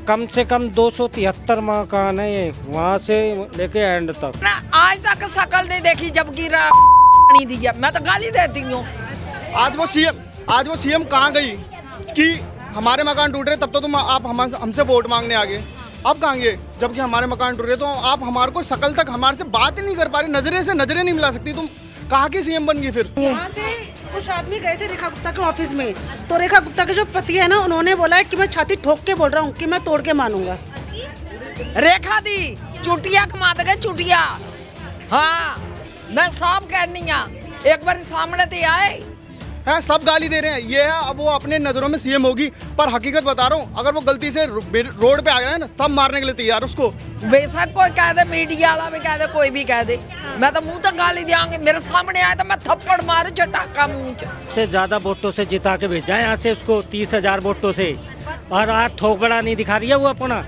कम से कम 273 मकान है ये, वहाँ से लेके एंड तक। ना आज तक शकल नहीं देखी जबकि नहीं दी है, मैं तो गाली देती हूँ। आज वो सीएम कहाँ गई कि हमारे मकान टूट रहे, तब तो तुम आप हमसे वोट मांगने आ गए। अब कहाँ गए जबकि हमारे मकान टूट रहे, तो आप हमारे को शकल तक हमारे से बात ही नहीं कर पा रही, नजरे से नजरे नहीं मिला सकती। तुम कहाँ की सीएम बन गई फिर? यहाँ से कुछ आदमी गए थे रेखा गुप्ता के ऑफिस में, तो रेखा गुप्ता के जो पति है ना, उन्होंने बोला है कि मैं छाती ठोक के बोल रहा हूँ कि मैं तोड़ के मानूंगा। रेखा दी चुटिया कमा दे चुटिया। हाँ मैं साफ कहनी एक बार सामने तो आए है, सब गाली दे रहे हैं। ये है अब वो अपने नजरों में सीएम होगी, पर हकीकत बता रहा हूँ, अगर वो गलती से रोड पे आ गया है ना, सब मारने के लिए तैयार उसको। बेशक कोई कह दे, मीडिया वाला भी कह दे, कोई भी कह दे, मैं तो मुंह तक गाली देंगे। मेरे सामने आया तो मैं थप्पड़ मारू चटाका मुंह से ज्यादा वोटों से जिता के भेजा है यहाँ से उसको, 30,000 वोटों से, और आज ठोकरा नहीं दिखा रही है वो अपना।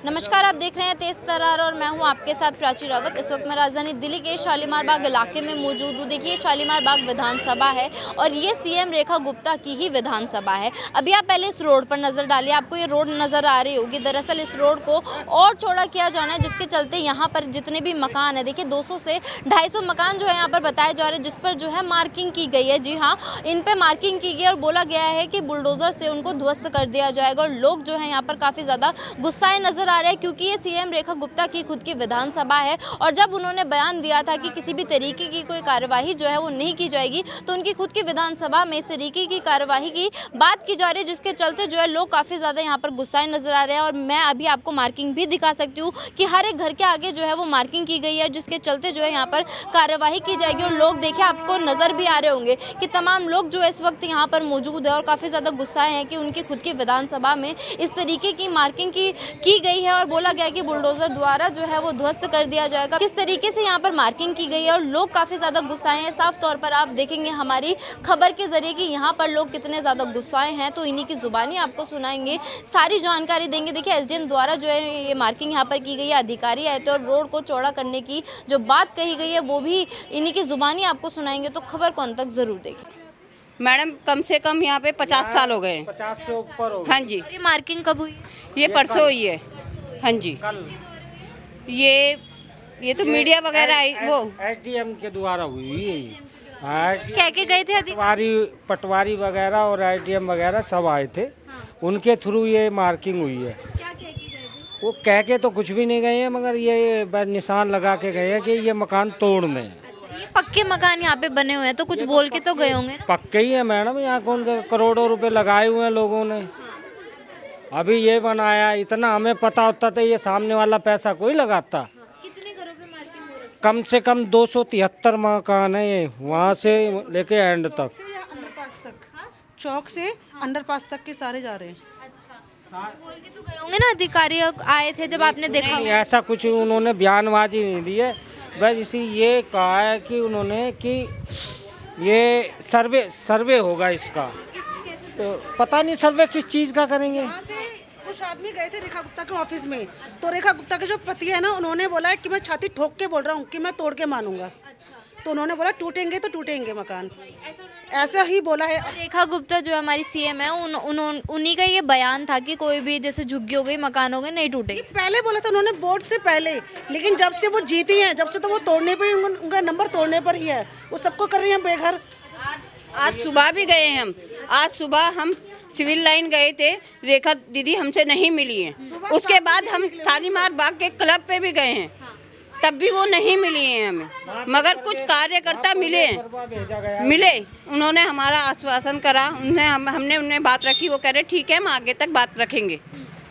नमस्कार, आप देख रहे हैं तेज तरार और मैं हूं आपके साथ प्राची रावत। इस वक्त मैं राजधानी दिल्ली के शालीमार बाग इलाके में मौजूद हूं। देखिए शालीमार बाग विधानसभा है और ये सीएम रेखा गुप्ता की ही विधानसभा है। अभी आप पहले इस रोड पर नज़र डालिए, आपको ये रोड नज़र आ रही होगी। दरअसल इस रोड को और चौड़ा किया जाना है, जिसके चलते यहाँ पर जितने भी मकान है, देखिए 200 से 250 मकान जो है यहाँ पर बताए जा रहे हैं, जिस पर जो है मार्किंग की गई है। जी हाँ, इन पर मार्किंग की गई और बोला गया है कि बुलडोज़र से उनको ध्वस्त कर दिया जाएगा। और लोग जो है यहाँ पर काफ़ी ज़्यादा गुस्साए नजर आ रहे हैं, क्योंकि ये सीएम रेखा गुप्ता की खुद की विधानसभा है और जब उन्होंने बयान दिया था कि किसी भी तरीके की कोई कार्यवाही जो है वो नहीं की जाएगी, तो उनकी खुद की विधानसभा में इस तरीके की कार्यवाही की बात की जा रही है, जिसके चलते जो है लोग काफ़ी ज़्यादा यहाँ पर गुस्साए नजर आ रहे हैं। और मैं अभी आपको मार्किंग भी दिखा सकती हूँ कि हर एक घर के आगे जो है वो मार्किंग की गई है, जिसके चलते जो है यहाँ पर कार्यवाही की जाएगी। और लोग देखिए आपको नज़र भी आ रहे होंगे कि तमाम लोग जो है इस वक्त यहाँ पर मौजूद है और काफ़ी ज़्यादा गुस्साए हैं कि उनकी खुद की विधानसभा में इस तरीके की मार्किंग की गई है और बोला गया कि बुलडोजर द्वारा जो है वो ध्वस्त कर दिया जाएगा। किस तरीके से यहाँ पर मार्किंग की गई है और लोग काफी ज्यादा गुस्साए हैं। साफ तौर पर आप देखेंगे हमारी खबर के जरिए कि यहाँ पर लोग कितने ज्यादा गुस्साए हैं, तो इन्हीं की जुबानी आपको सुनाएंगे, सारी जानकारी देंगे। देखिए एसडीएम द्वारा जो है ये मार्किंग यहाँ पर की गई है, अधिकारी आए थे और रोड को चौड़ा करने की जो बात कही गई है वो भी इन्हीं की जुबानी आपको सुनाएंगे, तो खबर को अंत तक जरूर देखें। मैडम कम से कम यहाँ पे 50 साल हो गए। 50 से ऊपर हो। हाँ जी। ये मार्किंग कब हुई? ये परसों हुई है। हाँ जी। ये तो मीडिया वगैरह आई, वो एसडीएम के द्वारा हुई है। कह के गए थे पटवारी वगैरह और एसडीएम वगैरह सब आए थे, उनके थ्रू ये मार्किंग हुई है। वो कह के तो कुछ भी नहीं गए हैं, मगर ये निशान लगा के गए हैं कि ये मकान तोड़ने हैं। ये पक्के मकान यहाँ पे बने हुए हैं, तो कुछ बोल के तो गए होंगे। पक्के ही है मैडम, यहाँ कौन करोड़ों रुपए लगाए हुए हैं लोगों ने। अभी ये बनाया, इतना हमें पता होता तो ये सामने वाला पैसा कोई लगाता। कितने घरों पे मार्किंग हो रही है? कम से कम 273 मकान है ये, वहाँ से लेके एंड तक। अंडरपास तक, चौक से अंडरपास तक के सारे जा रहे हैं। तो कुछ बोल के तो गए होंगे ना, अधिकारी आए थे जब आपने देखा? नहीं, ऐसा कुछ उन्होंने बयानबाजी नहीं दी है, बस इसी ये कहा है कि उन्होंने कि ये सर्वे होगा इसका। तो पता नहीं सर्वे किस चीज़ का करेंगे। यहाँ से कुछ आदमी गए थे रेखा गुप्ता के ऑफिस में, तो रेखा गुप्ता के जो पति है ना, उन्होंने बोला है कि मैं छाती ठोक के बोल रहा हूँ कि मैं तोड़ के मानूंगा। तो उन्होंने बोला टूटेंगे तो टूटेंगे मकान, ऐसा ही बोला है। रेखा गुप्ता जो हमारी सीएम है, उन्हीं का ये बयान था कि कोई भी जैसे झुग्गी हो गई, मकान हो गए, नहीं टूटेंगे। पहले बोला था उन्होंने वोट से पहले, लेकिन जब से वो जीती हैं, जब से तो वो तोड़ने पे, उनका नंबर तोड़ने पर ही है, वो सबको कर रही हैं बेघर। आज सुबह भी गए हम। आज सुबह हम सिविल लाइन गए थे, रेखा दीदी हमसे नहीं मिली है। उसके बाद हम शालीमार बाग के क्लब पे भी गए हैं, तब भी वो नहीं मिली हैं हमें, मगर कुछ कार्यकर्ता मिले। उन्होंने हमारा आश्वासन करा, हमने उन्हें बात रखी, वो कह रहे ठीक है हम आगे तक बात रखेंगे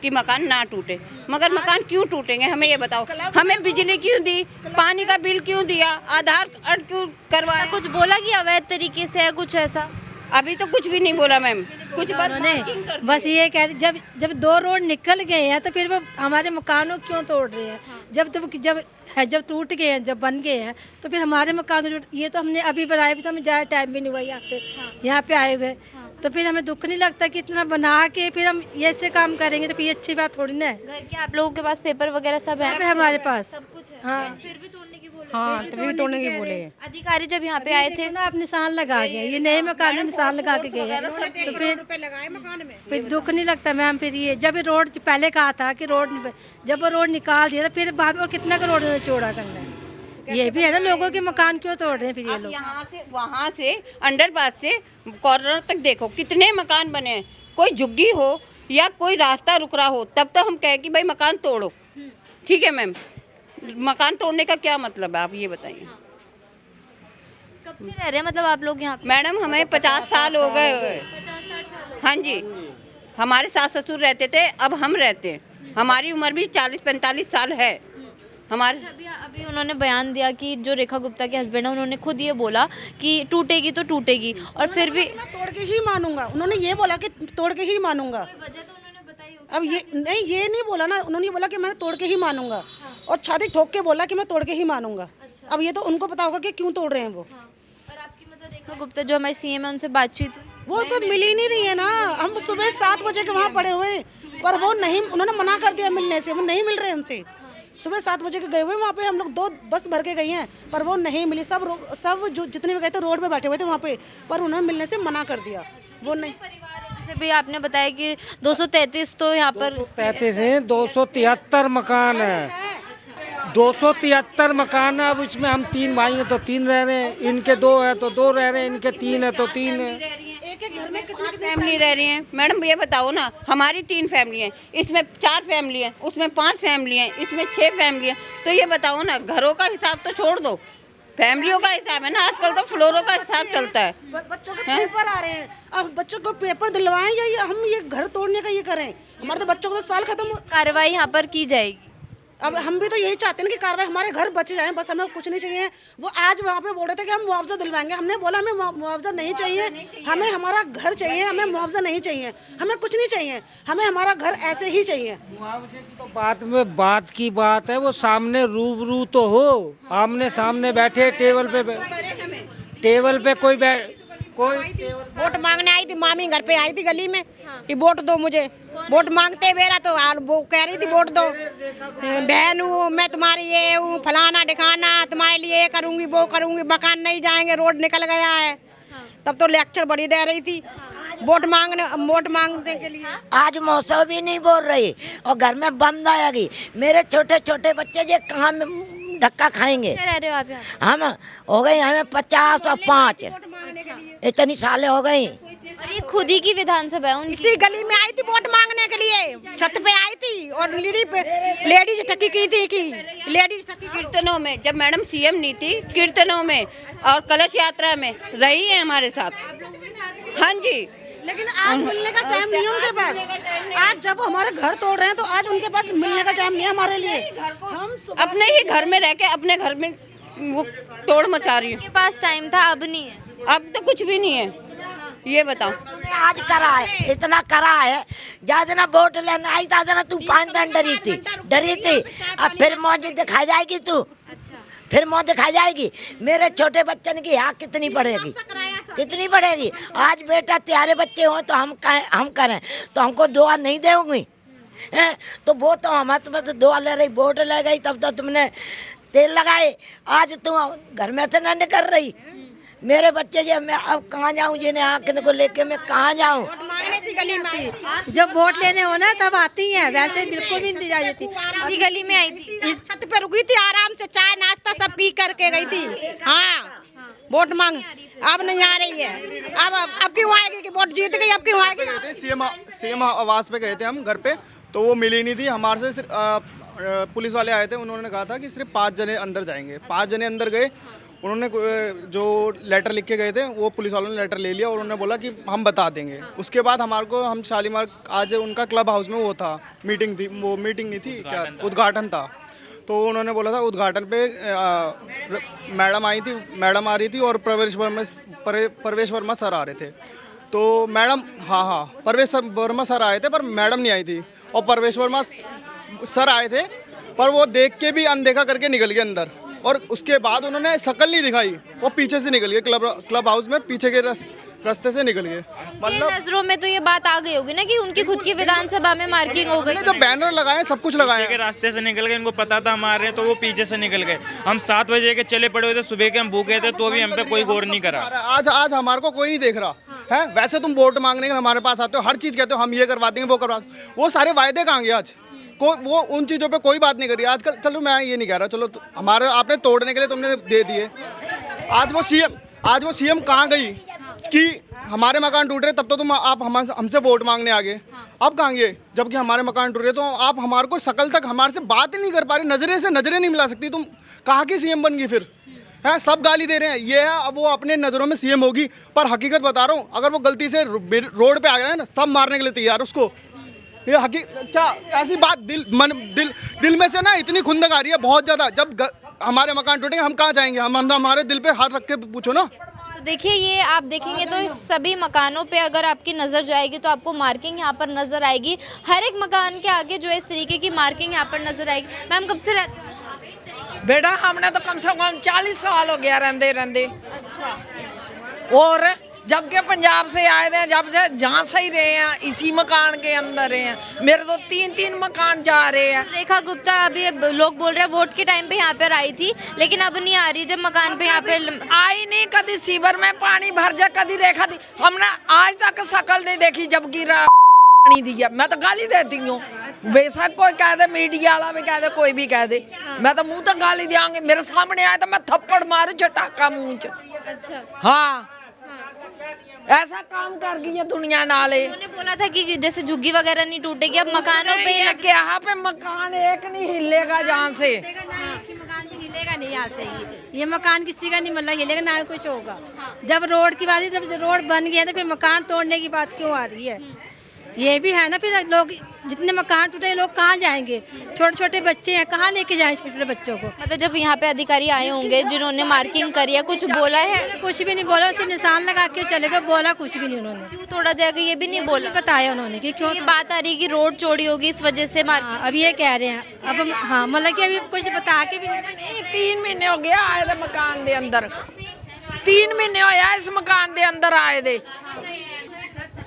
कि मकान ना टूटे। मगर मकान क्यों टूटेंगे, हमें ये बताओ। हमें बिजली क्यों दी, पानी का बिल क्यों दिया, आधार कार्ड क्यों करवाया? कुछ बोला कि अवैध तरीके से है कुछ ऐसा? अभी तो कुछ भी नहीं बोला मैम, कुछ बस ये कह जब 2 रोड निकल गए हैं तो फिर वो हमारे मकानों क्यों तोड़ रहे हैं? जब टूट गए हैं, जब बन गए हैं, तो फिर हमारे मकान ये तो हमने अभी बनाए भी, तो हमें ज़्यादा टाइम भी नहीं हुआ यहाँ पे आए हुए। तो फिर हमें दुख नहीं लगता कि इतना बना के फिर हम ऐसे काम करेंगे, तो फिर ये अच्छी बात थोड़ी ना है। घर के आप लोगों के पास पेपर वगैरह सब है? हमारे पास सब कुछ है। हाँ। फिर भी तोड़ने की बोल हाँ तभी तोड़ने के बोले हैं। अधिकारी जब यहाँ पे आए थे ना आप निशान लगा गए, ये नए मकान में निशान लगा के गए हैं। तो फिर दुख नहीं लगता मैम। फिर ये जब रोड पहले कहा था कि रोड, जब वो रोड निकाल दिया तो फिर और कितना का रोड चौड़ा करना है, ये भी है ना। लोगों के मकान क्यों तोड़ रहे हैं फिर ये लोग? यहाँ से वहाँ से अंडरपास से कॉर्नर तक देखो कितने मकान बने हैं। कोई झुग्गी हो या कोई रास्ता रुक रहा हो तब तो हम कहे कि भाई मकान तोड़ो, ठीक है मैम। मकान तोड़ने का क्या मतलब है, आप ये बताइए। कब से रह रहे हैं मतलब आप लोग यहाँ पे? मैडम हमें 50 साल हो गए हुए। हाँ जी, हमारे सास ससुर रहते थे, अब हम रहते हैं। हमारी उम्र भी 40-45 साल है हमारे। अभी उन्होंने बयान दिया कि जो रेखा गुप्ता के हस्बैंड है उन्होंने खुद ये बोला कि टूटेगी तो टूटेगी, और फिर भी मैं तोड़ के ही मानूंगा। उन्होंने ये बोला कि तोड़ के ही मानूंगा। वजह तो उन्होंने बताई होगी। अब ये नहीं बोला ना, उन्होंने ये बोला कि मैं तोड़ के ही मानूंगा, और छाती ठोक के बोला कि मैं तोड़ के ही मानूंगा। अब ये तो उनको पता होगा कि क्यों तोड़ रहे हैं वो। और आपकी मतलब रेखा गुप्ता जो हमारे सीएम है उनसे बातचीत हुई? वो तो मिल ही नहीं रही है ना। हम सुबह 7 बजे के वहाँ पड़े हुए, पर वो नहीं, उन्होंने मना कर दिया मिलने से। वो नहीं मिल रहे हमसे। सुबह 7 बजे के गए हुए वहाँ पे, हम लोग 2 बस भर के गई हैं, पर वो नहीं मिली। सब जो जितने भी गए थे रोड पे बैठे हुए थे वहाँ पे, पर उन्होंने मिलने से मना कर दिया। वो नहीं। जैसे भी आपने बताया कि 233 तो यहाँ पर 233 हैं, 273 मकान है, 273 मकान है। अब इसमें हम 3 भाई हैं तो 3 रह रहे हैं, इनके 2 है तो 2 रह रहे हैं, इनके 3 है तो 3 है। एक घर में कितनी फैमिली रह रही हैं मैडम, ये बताओ ना। हमारी 3 फैमिली हैं, इसमें 4 फैमिली हैं, उसमें 5 फैमिली हैं, इसमें 6 फैमिली हैं। तो ये बताओ ना, घरों का हिसाब तो छोड़ दो, फैमिलियों का हिसाब है ना। आजकल तो फ्लोरों का हिसाब चलता है। बच्चों के पेपर आ रहे हैं, अब बच्चों को पेपर दिलवाएं या हम ये घर तोड़ने का ये करें? हमारे तो बच्चों को तो साल खत्म। कार्रवाई यहाँ पर की जाएगी। अब हम भी तो यही चाहते हैं कि कार्रवाई, हमारे घर बच जाएं, बस हमें कुछ नहीं चाहिए। वो आज वहाँ पे बोल रहे थे कि हम मुआवजा दिलवाएंगे। हमने बोला हमें मुआवजा नहीं चाहिए, हमें हमारा घर चाहिए, हमें मुआवजा नहीं चाहिए, हमें कुछ नहीं चाहिए, हमें हमारा घर ऐसे ही चाहिए। मुआवजे की तो बात की बात है, वो सामने रूबरू तो हो, आमने सामने बैठे टेबल पे कोई वोट मांगने आई थी, मामी घर पे आई थी गली में कि वोट दो मुझे। वोट मांगते मेरा तो वो कह रही थी वोट दो, बहन हूँ मैं तुम्हारी, ये हूँ फलाना ठिकाना, तुम्हारे लिए ये करूँगी वो करूँगी, मकान नहीं जाएंगे, रोड निकल गया है। तब तो लेक्चर बड़ी दे रही थी वोट मांगने के लिए। आज मौसम भी नहीं बोल रही और घर में बंद आएगी। मेरे छोटे छोटे बच्चे ये कहाँ धक्का खाएंगे? रह रहे हो आप यहाँ? हम हो गए हमें 50 और 5, इतनी सालें हो गई। और ये खुद ही की विधानसभा है उनकी। इसी गली में आई थी वोट मांगने के लिए, छत पे आई थी और लेडीज ठगी की थी कि लेडीज ठगी। कीर्तनों में जब मैडम सीएम नहीं थी, कीर्तनों में और कलश यात्रा में रही है हमारे साथ। हाँ जी, लेकिन आज मिलने का टाइम नहीं है उनके पास। आज जब हमारे घर तोड़ रहे हैं तो आज उनके पास मिलने का टाइम नहीं है हमारे लिए। हम अपने ही घर में रह के अपने घर में वो तोड़ मचा रही हूँ। उनके पास टाइम था, अब नहीं है। अब तो कुछ भी नहीं है, ये बताओ। आज करा है, इतना करा है। ज्यादा वोट लेने आई था तू 5 दिन डरी थी। अब फिर मौज दिखा जाएगी तू, फिर मौत दिखा जाएगी। मेरे छोटे बच्चन की यहाँ कितनी पड़ेगी? आज बेटा तुम्हारे बच्चे हो तो हम करें तो हमको दुआ नहीं देंगी? तो वो तो हमारे तो दुआ ले रही, वोट ले गई, तब तो तुमने तेल लगाए। आज तुम घर में से न निकल रही। मेरे बच्चे जो मैं अब कहाँ जाऊँ, जिन्हें आँख को लेके मैं कहाँ जाऊँ? जब वोट लेने हो ना तब आती हैं, वैसे बिल्कुल भी नहीं जा जाती। इसी गली में आई थी, इस छत पे रुकी थी, आराम से चाय नाश्ता सब पी करके गई थी। हाँ, वोट मांग। अब नहीं आ रही है। अब क्यों आएगी कि वोट जीत गई, अब क्यों आएगी? सीएम आवास पे गए थे हम घर पे, तो वो मिली नहीं थी। हमारे से पुलिस वाले आए थे, उन्होंने कहा था कि सिर्फ 5 जने अंदर जाएंगे। 5 जने अंदर गए, उन्होंने जो लेटर लिख के गए थे वो पुलिस वालों ने लेटर ले लिया और उन्होंने बोला कि हम बता देंगे। उसके बाद हम शालीमार आज उनका क्लब हाउस में वो था, मीटिंग थी, वो मीटिंग नहीं थी क्या, उद्घाटन था। तो उन्होंने बोला था उद्घाटन पे मैडम आ रही थी और प्रवेश वर्मा सर आ रहे थे। तो मैडम हाँ प्रवेश वर्मा सर आए थे पर मैडम नहीं आई थी, और प्रवेश वर्मा सर आए थे पर वो देख के भी अनदेखा करके निकल गए अंदर। और उसके बाद उन्होंने शक्ल नहीं दिखाई, वो पीछे से निकल गए क्लब हाउस में, पीछे के रास्ते से निकल गए। मतलब नजरों में तो ये बात आ गई होगी ना कि उनकी खुद की विधानसभा में मार्किंग हो गई। जब बैनर लगाए सब कुछ लगाए के रास्ते से निकल गए, इनको पता था हमारे हैं, तो वो पीछे से निकल गए। हम 7 बजे के चले पड़े हुए थे, सुबह के हम भूखे थे, तो भी हम पे कोई गौर नहीं करा। आज हमारे को कोई नहीं देख रहा है। वैसे तुम वोट मांगने के हमारे पास आते हो, हर चीज कहते हो हम ये करवा देंगे वो करवा देंगे, वो सारे वायदे कहाँ गए आज? वो उन चीज़ों पे कोई बात नहीं करी आजकल। चलो मैं ये नहीं कह रहा, चलो हमारे आपने तोड़ने के लिए तुमने दे दिए। आज वो सीएम कहाँ गई कि हमारे मकान टूट रहे, तब तो तुम आप हमसे वोट मांगने आ गए। अब कहाँ गए जबकि हमारे मकान टूट रहे, तो आप हमारे को शकल तक हमारे से बात ही नहीं कर पा रही, नजरे से नजरें नहीं मिला सकती। तुम कहाँ की सीएम बन गई फिर? है सब गाली दे रहे हैं, ये है अब वो अपने नज़रों में सीएम होगी, पर हकीकत बता रहा हूँ, अगर वो गलती से रोड पे आ गया है ना, सब मारने के लिए तैयार उसको। ये क्या ऐसी बात दिल में से ना इतनी खुंदक आ रही है बहुत ज़्यादा। जब हमारे मकान टूटेंगे हम कहाँ जाएंगे? हम हमारे दिल पे हाथ रख के पूछो ना। तो देखिए ये आप देखेंगे तो इस सभी मकानों पे अगर आपकी नज़र जाएगी तो आपको मार्किंग यहाँ पर नज़र आएगी। हर एक मकान के आगे जो है इस तरीके की मार्किंग यहाँ पर नज़र आएगी। मैम कब से बेटा हमने तो कम से कम 40 साल हो गया रहते। अच्छा। और जबकि पंजाब से आए थे, जब से जहाँ से ही रहे हैं इसी मकान के अंदर रहे हैं। मेरे तो 3 मकान जा रहे हैं। रेखा गुप्ता अभी लोग बोल रहे हैं वोट के टाइम पे यहाँ पर आई थी, लेकिन अब नहीं आ रही। जब मकान पे यहाँ पे आई नहीं, कभी सीवर में पानी भर जा, कभी रेखा दी, हमने आज तक शक्ल नहीं देखी जबकि पानी दिया। मैं तो गाली देती हूँ, बेशक कोई कह दे, मीडिया वाला भी कह दे, कोई भी कह दे, मैं तो मुंह तक गाली देंगे। मेरे सामने आए तो मैं थप्पड़ मारू चटाका मुंह च। अच्छा। हाँ ऐसा काम कर गई है दुनिया नाले। उन्होंने बोला था कि जैसे झुग्गी वगैरह नहीं टूटेगी, अब मकानों पे यहाँ पे मकान एक नहीं हिलेगा जहाँ से। मकान भी हिलेगा नहीं यहाँ से। ये मकान किसी का नहीं मतलब हिलेगा ना कुछ होगा। जब रोड की बात है, जब रोड बन गया तो फिर मकान तोड़ने की बात क्यों आ रही है? ये भी है ना, फिर लोग जितने मकान टूटे लोग कहाँ जाएंगे? छोटे छोटे बच्चे हैं, कहाँ लेके जाएं छोटे छोटे बच्चों को? मतलब जब यहाँ पे अधिकारी आए होंगे जिन्होंने मार्किंग करी है, कुछ बोला है? कुछ भी नहीं बोला, सिर्फ निशान लगा के चले गए, बोला कुछ भी नहीं उन्होंने। क्यों तोड़ा जाएगा ये भी नहीं बोला, बताया उन्होंने कि क्यों। ये बात आ रही है कि रोड चौड़ी होगी इस वजह से अब ये कह रहे हैं। अब हाँ मतलब कि अभी कुछ बता के भी नहीं। 3 महीने हो गया आए थे मकान के अंदर, 3 महीने होया इस मकान के अंदर आए थे।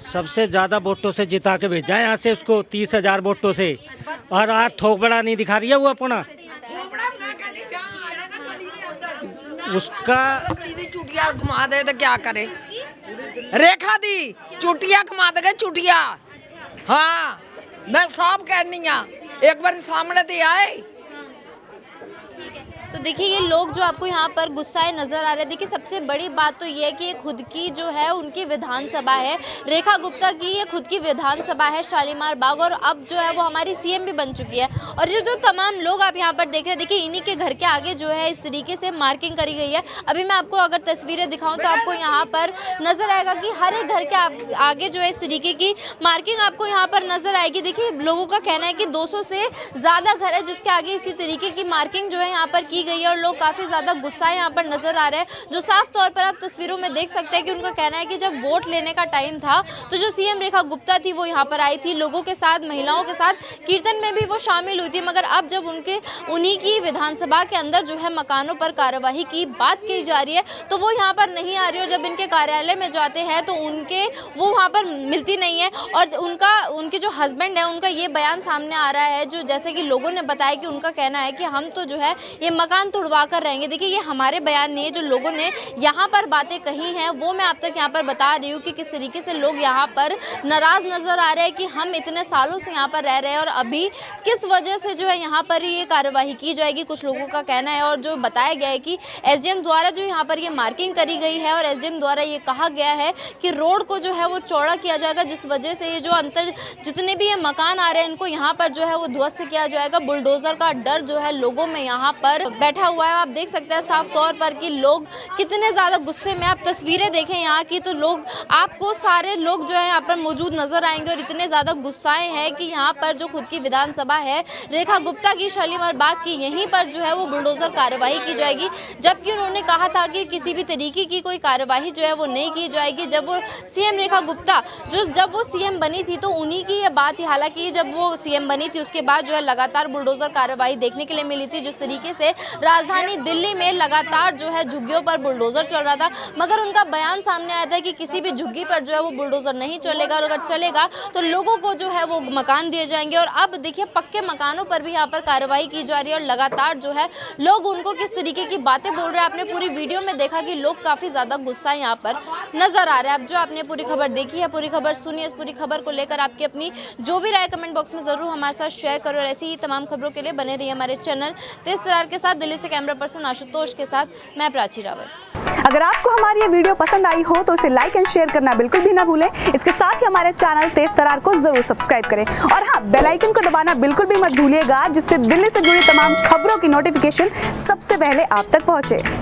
सबसे ज़्यादा वोटों से जिता के भेजा है यहाँ से उसको, 30,000 वोटों से। और आज थोक बड़ा नहीं दिखा रही है वो अपना उसका। चुटिया घुमा दे तो क्या करे? रेखा दी चुटिया घुमा दे, चुटिया। हाँ मैं सब कहनी हाँ, एक बार सामने तो आए। तो देखिए ये लोग जो आपको यहाँ पर गुस्साए नजर आ रहे हैं। देखिए सबसे बड़ी बात तो ये है कि ये खुद की जो है उनकी विधानसभा है, रेखा गुप्ता की ये खुद की विधानसभा है शालीमार बाग, और अब जो है वो हमारी सीएम भी बन चुकी है। और ये जो तमाम लोग आप यहाँ पर देख रहे हैं, देखिए इन्हीं के घर के आगे जो है इस तरीके से मार्किंग करी गई है। अभी मैं आपको अगर तस्वीरें दिखाऊँ तो आपको यहाँ पर नजर आएगा कि हर एक घर के आगे जो है इस तरीके की मार्किंग आपको यहाँ पर नजर आएगी। देखिए लोगों का कहना है कि 200 से ज़्यादा घर है जिसके आगे इसी तरीके की मार्किंग जो है यहाँ पर की गई है, और लोग काफ़ी ज़्यादा गुस्साए यहाँ पर नजर आ रहे हैं। जो साफ तौर पर आप तस्वीरों में देख सकते हैं कि उनका कहना है कि जब वोट लेने का टाइम था तो जो सीएम रेखा गुप्ता थी वो यहाँ पर आई थी, लोगों के साथ, महिलाओं के साथ कीर्तन में भी वो शामिल हुई थी। मगर अब जब उन्हीं की विधानसभा के अंदर जो है मकानों पर कार्यवाही की बात की जा रही है तो वो यहाँ पर नहीं आ रही, और जब इनके कार्यालय में जाते हैं तो वो वहाँ पर मिलती नहीं है। और उनके जो हस्बैंड है उनका ये बयान सामने आ रहा है, जो जैसे कि लोगों ने बताया कि उनका कहना है कि हम तो जो है ये मकान तोड़वा कर रहेंगे। देखिए ये हमारे बयान नहीं है, जो लोगों ने यहाँ पर बातें कही हैं वो मैं आप तक यहाँ पर बता रही हूँ कि किस तरीके से लोग यहाँ पर नाराज नजर आ रहे हैं कि हम इतने सालों से यहाँ पर रह रहे हैं और अभी किस वजह से जो है यहाँ पर ये कार्यवाही की जाएगी, कुछ लोगों का कहना है। और जो बताया गया है कि एसडीएम द्वारा जो यहाँ पर ये मार्किंग करी गई है और एसडीएम द्वारा ये कहा गया है कि रोड को जो है वो चौड़ा किया जाएगा, जिस वजह से ये जो जितने भी ये मकान आ रहे हैं इनको यहाँ पर जो है वो ध्वस्त किया जाएगा। बुलडोजर का डर जो है लोगों में यहाँ पर बैठा हुआ है। आप देख सकते हैं साफ तौर पर कि लोग कितने ज़्यादा गुस्से में। आप तस्वीरें देखें यहाँ की तो लोग आपको सारे लोग जो है यहाँ पर मौजूद नजर आएंगे और इतने ज़्यादा गुस्साए हैं कि यहाँ पर जो खुद की विधानसभा है रेखा गुप्ता की शालीमार बाग की, यहीं पर जो है वो बुलडोजर कार्यवाही की जाएगी। जबकि उन्होंने कहा था कि किसी भी तरीके की कोई कार्यवाही जो है वो नहीं की जाएगी। जब वो सीएम रेखा गुप्ता जब वो सीएम बनी थी तो उन्हीं की ये बात थी। हालांकि जब वो सीएम बनी थी उसके बाद जो है लगातार बुलडोजर कार्यवाही देखने के लिए मिली थी। जिस तरीके से राजधानी दिल्ली में लगातार जो है झुग्गियों पर बुलडोजर चल रहा था, मगर उनका बयान सामने आया था कि किसी भी झुग्गी पर जो है वो बुलडोजर नहीं चलेगा और अगर चलेगा तो लोगों को जो है वो मकान दिए जाएंगे। और अब देखिए पक्के मकानों पर भी यहाँ पर कार्रवाई की जा रही है और लगातार जो है लोग उनको किस तरीके की बातें बोल रहे हैं। आपने पूरी वीडियो में देखा कि लोग काफ़ी ज़्यादा गुस्सा यहाँ पर नजर आ रहे हैं। अब जो आपने पूरी खबर देखी है, पूरी खबर सुनी है, इस पूरी खबर को लेकर आपकी अपनी जो भी राय कमेंट बॉक्स में ज़रूर हमारे साथ शेयर करो और ऐसी ही तमाम खबरों के लिए बने रहिए हमारे चैनल तेज तरार के साथ। दिल्ली से कैमरा पर्सन आशुतोष के साथ मैं प्राची रावत। अगर आपको हमारी ये वीडियो पसंद आई हो तो इसे लाइक एंड शेयर करना बिल्कुल भी ना भूलें। इसके साथ ही हमारे चैनल तेज तरार को जरूर सब्सक्राइब करें और हाँ, बेल आइकन को दबाना बिल्कुल भी मत भूलिएगा, जिससे दिल्ली से जुड़ी तमाम खबरों की नोटिफिकेशन सबसे पहले आप तक पहुंचे।